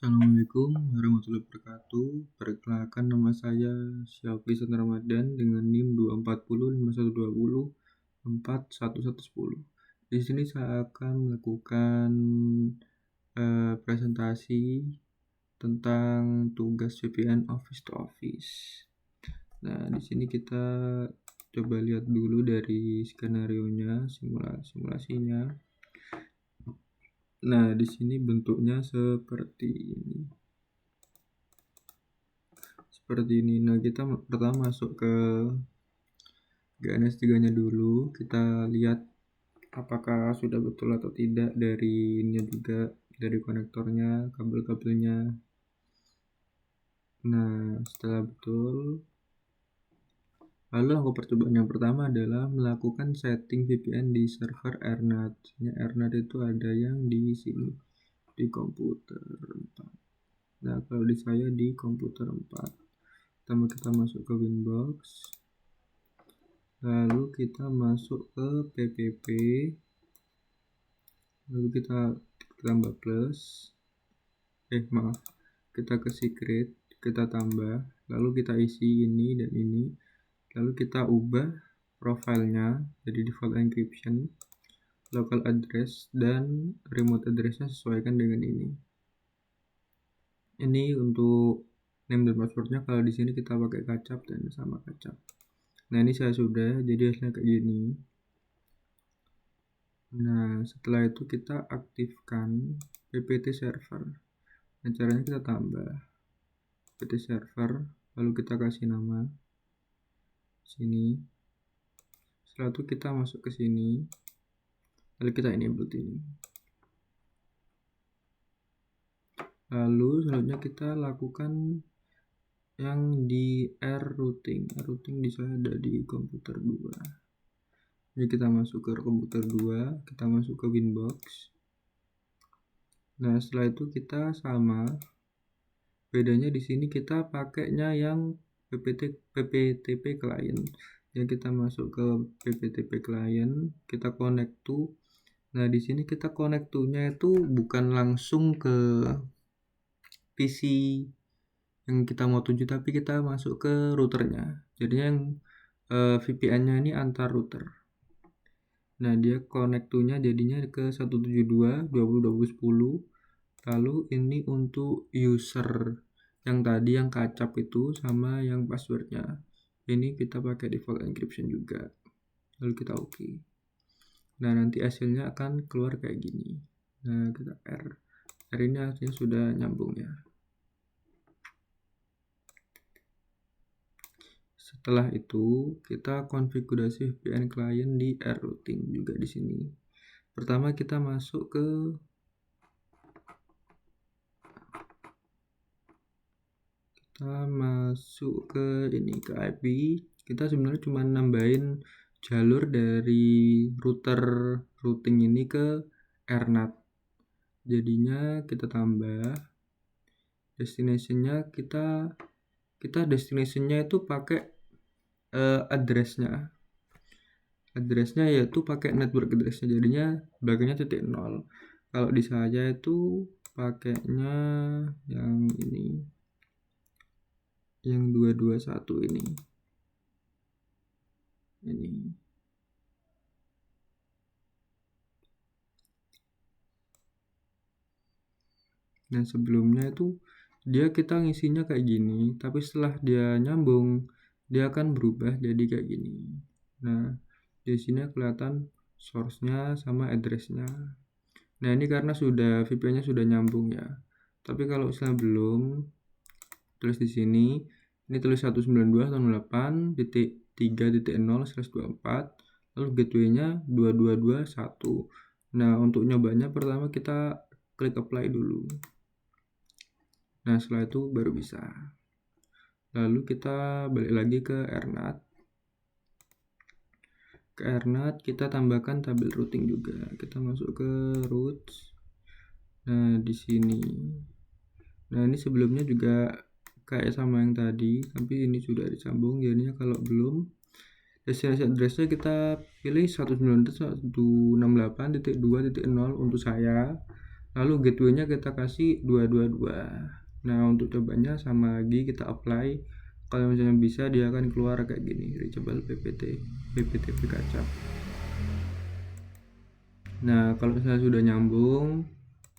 Assalamualaikum warahmatullahi wabarakatuh. Perkenalkan, nama saya Syafri Sultan Ramadan dengan NIM 24051204110. Di sini saya akan melakukan presentasi tentang tugas VPN Office to Office. Nah, di sini kita coba lihat dulu dari skenarionya, simulasinya. Nah, di sini bentuknya seperti ini. Nah, kita pertama masuk ke GNS3-nya dulu. Kita lihat apakah sudah betul atau tidak dari ini, juga dari konektornya, kabel-kabelnya. Nah, setelah betul, lalu langkah percobaan yang pertama adalah melakukan setting VPN di server Ethernet. Ethernet itu ada yang di sini, di komputer 4. Nah, kalau di saya di komputer 4. Pertama kita masuk ke Winbox, lalu kita masuk ke PPP, lalu kita tambah plus, kita ke secret, kita tambah, lalu kita isi ini dan ini, lalu kita ubah profilnya jadi default encryption, local address dan remote addressnya sesuaikan dengan ini. Ini untuk name dan passwordnya. Kalau di sini kita pakai kacap dan sama kacap. Nah, ini saya sudah, jadi hasilnya kayak gini. Nah, setelah itu kita aktifkan PPT server. Nah, caranya kita tambah PPT server, lalu kita kasih nama sini. Setelah itu kita masuk ke sini, lalu kita enable ini. Lalu selanjutnya kita lakukan yang di routing. Routing di saya ada di komputer 2. Jadi kita masuk ke komputer 2, kita masuk ke Winbox. Nah, setelah itu kita sama. Bedanya di sini kita pakainya yang PPTP client. Jadi kita masuk ke PPTP client, kita connect to. Nah, di sini kita connect to-nya itu bukan langsung ke PC yang kita mau tuju, tapi kita masuk ke routernya. Jadi yang VPN-nya ini antar router. Nah, dia connect to-nya jadinya ke 172.20.2010. Lalu ini untuk user yang tadi yang kacap itu sama yang passwordnya. Ini kita pakai default encryption juga. Lalu kita OK. Nah, nanti hasilnya akan keluar kayak gini. Nah, kita R ini artinya sudah nyambung ya. Setelah itu kita konfigurasi VPN client di routing juga di sini. Pertama kita masuk ke ini, ke IP. Kita sebenarnya cuma nambahin jalur dari router routing ini ke Ethernet. Jadinya kita tambah destination-nya, kita destination-nya itu pakai address-nya yaitu pakai network address-nya, jadinya belakangnya .0. Kalau di saya itu pakainya yang ini, yang 221 ini. Nah, sebelumnya itu kita ngisinya kayak gini, tapi setelah dia nyambung dia akan berubah jadi kayak gini. Nah, di sini kelihatan source-nya sama address-nya. Nah, ini karena sudah VPN-nya sudah nyambung ya. Tapi kalau misalnya belum, tulis di sini, ini tulis 192.168.3.0/24, lalu gateway-nya 2221. Nah, untuk nyobanya pertama kita klik apply dulu. Nah, setelah itu baru bisa. Lalu kita balik lagi ke Ethernet. Ke Ethernet kita tambahkan tabel routing juga. Kita masuk ke routes. Nah, di sini. Nah, ini sebelumnya juga kayak sama yang tadi, tapi ini sudah disambung. Jadinya kalau belum, destination address-nya kita pilih 192.168.2.0 untuk saya. lalu gateway-nya kita kasih 222. Nah, untuk cobanya sama lagi, kita apply. Kalau misalnya bisa, dia akan keluar kayak gini, reachable PPTP kacap. Nah, kalau misalnya sudah nyambung,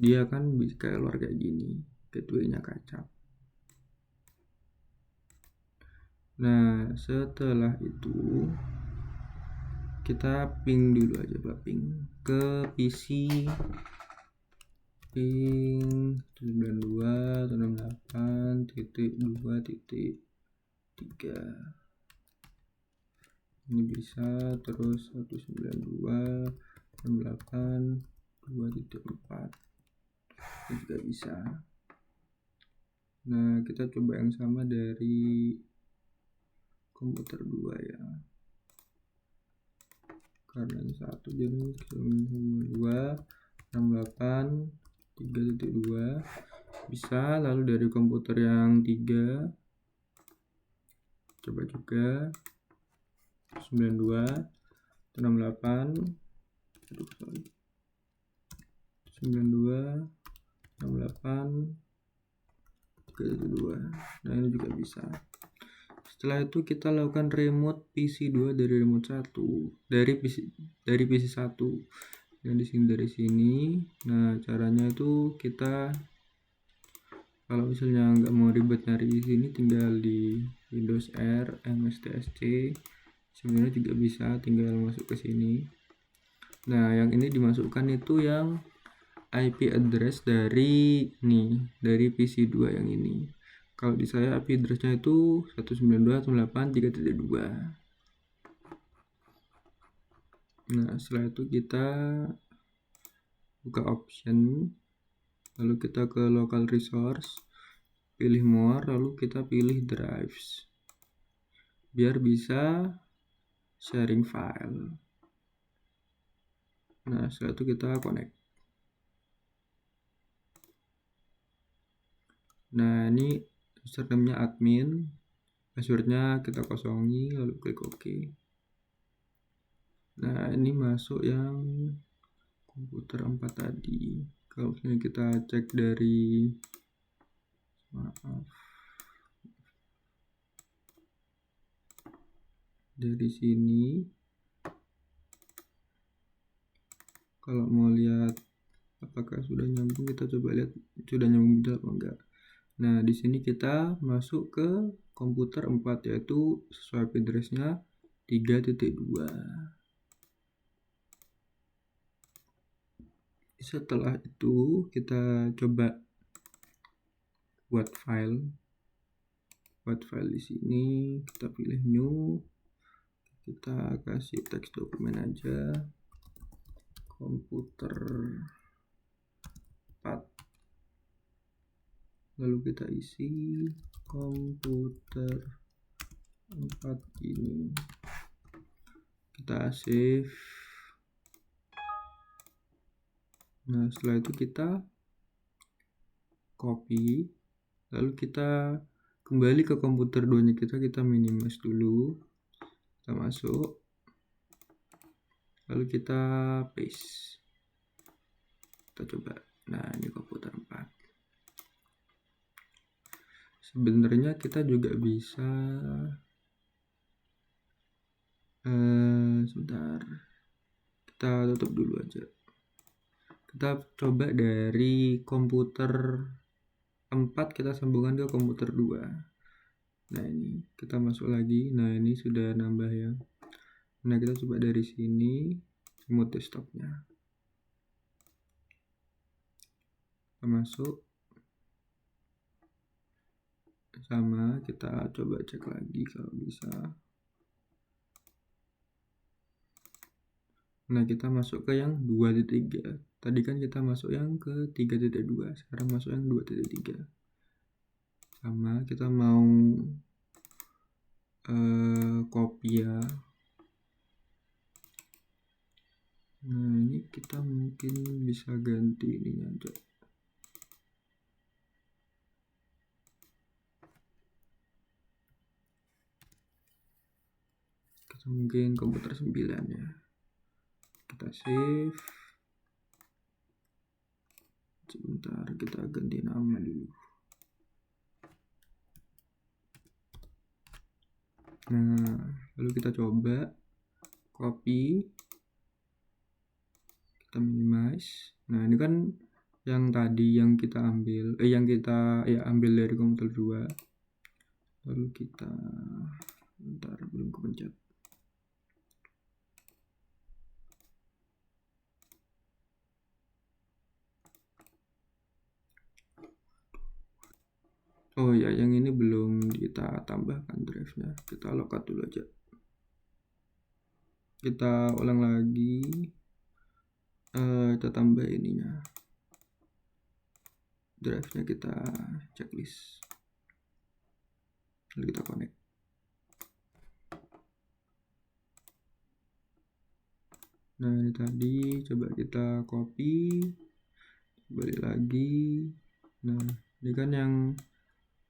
dia akan bisa keluar kayak gini, gateway-nya kacap. Nah, setelah itu kita ping dulu aja, Pak, ping ke PC ping 92.68.2.3. Ini bisa, terus 192.68.2.4 ini juga bisa. Nah, kita coba yang sama dari komputer 2 ya, karena ini satu, jadi 2.68.3.2 bisa. Lalu dari komputer yang 3 coba juga 92.68.3.2. Nah, ini juga bisa. Setelah itu kita lakukan remote PC2 dari remote 1, dari PC 1 yang dari sini. Nah, caranya itu kita, kalau misalnya nggak mau ribet nyari di sini, tinggal di Windows R MSTSC, sebenarnya juga bisa, tinggal masuk ke sini. Nah, yang ini dimasukkan itu yang IP address dari PC 2 yang ini. Kalau di saya IP addressnya itu 192.168.3.2. Nah, setelah itu kita buka option, lalu kita ke local resource, pilih more, lalu kita pilih drives biar bisa sharing file. Nah, setelah itu kita connect. Nah, ini username-nya admin, passwordnya kita kosongi, lalu klik OK. Nah, ini masuk yang komputer 4 tadi. Kalau misalnya kita cek dari sini, kalau mau lihat apakah sudah nyambung, kita coba lihat sudah nyambung apa enggak. Nah, di sini kita masuk ke komputer 4, yaitu sesuai address-nya 3.2. Setelah itu kita coba buat file di sini, kita pilih new, kita kasih teks dokumen aja, komputer 4, lalu kita isi komputer 4 ini, kita save. Nah, setelah itu kita copy, lalu kita kembali ke komputer 2 nya kita minimize dulu, kita masuk, lalu kita paste, kita coba. Nah, ini komputer 4. Sebenarnya kita juga bisa sebentar, kita tutup dulu aja. Kita coba dari komputer 4 kita sambungkan ke komputer 2. Nah, ini kita masuk lagi. Nah, ini sudah nambah ya. Nah, kita coba dari sini remote desktopnya, kita masuk, sama, kita coba cek lagi kalau bisa. Nah, kita masuk ke yang 2.3. Tadi kan kita masuk yang ke 3.2, sekarang masuk yang 2.3. Sama, kita mau copy ya. Nah, ini kita mungkin bisa ganti ini aja. Kita mungkin komputer 9 ya. Kita save. sebentar, kita ganti nama dulu. Nah, lalu kita coba copy, kita minimize. Nah, ini kan yang tadi yang kita ambil, ambil dari komputer 2. Lalu kita, bentar, belum kepencet. Oh ya, yang ini belum kita tambahkan drive-nya. Kita lokat dulu aja. Kita ulang lagi. Kita tambah ininya. Drive-nya kita checklist. Lalu kita connect. Nah, ini tadi coba kita copy. Balik lagi. Nah, ini kan yang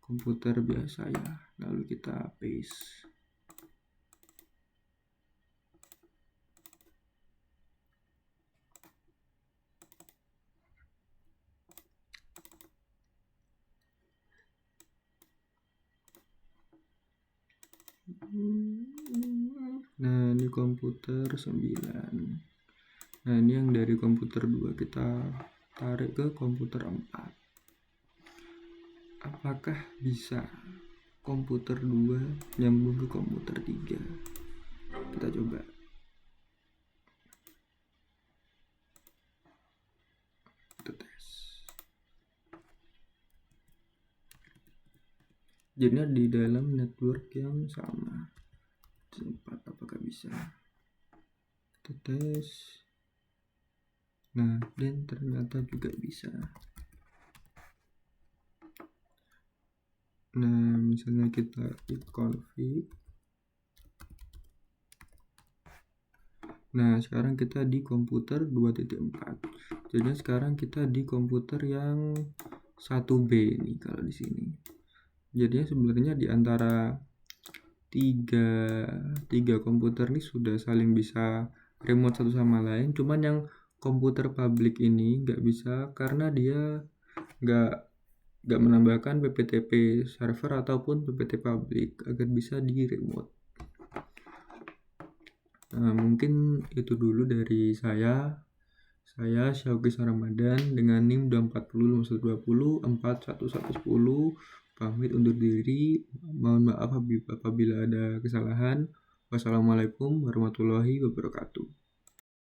komputer biasa ya, lalu kita paste. Nah, ini komputer 9. Nah, ini yang dari komputer 2 kita tarik ke komputer 4. Apakah bisa komputer 2 nyambung ke komputer 3? Kita coba. Kita tes. Jadinya di dalam network yang sama. Sempat apakah bisa? Kita tes. Nah, dan ternyata juga bisa. Nah, misalnya kita config. Nah, sekarang kita di komputer 2.4. Jadi sekarang kita di komputer yang 1B nih kalau di sini. Jadinya sebenarnya di antara tiga komputer ini sudah saling bisa remote satu sama lain. Cuman yang komputer public ini nggak bisa karena dia nggak menambahkan PPTP server ataupun PPT public agar bisa di remote. Nah, mungkin itu dulu dari saya. Saya Syauqi Ramadan dengan NIM 240 41110 pamit undur diri. Mohon maaf apabila ada kesalahan. Wassalamualaikum warahmatullahi wabarakatuh.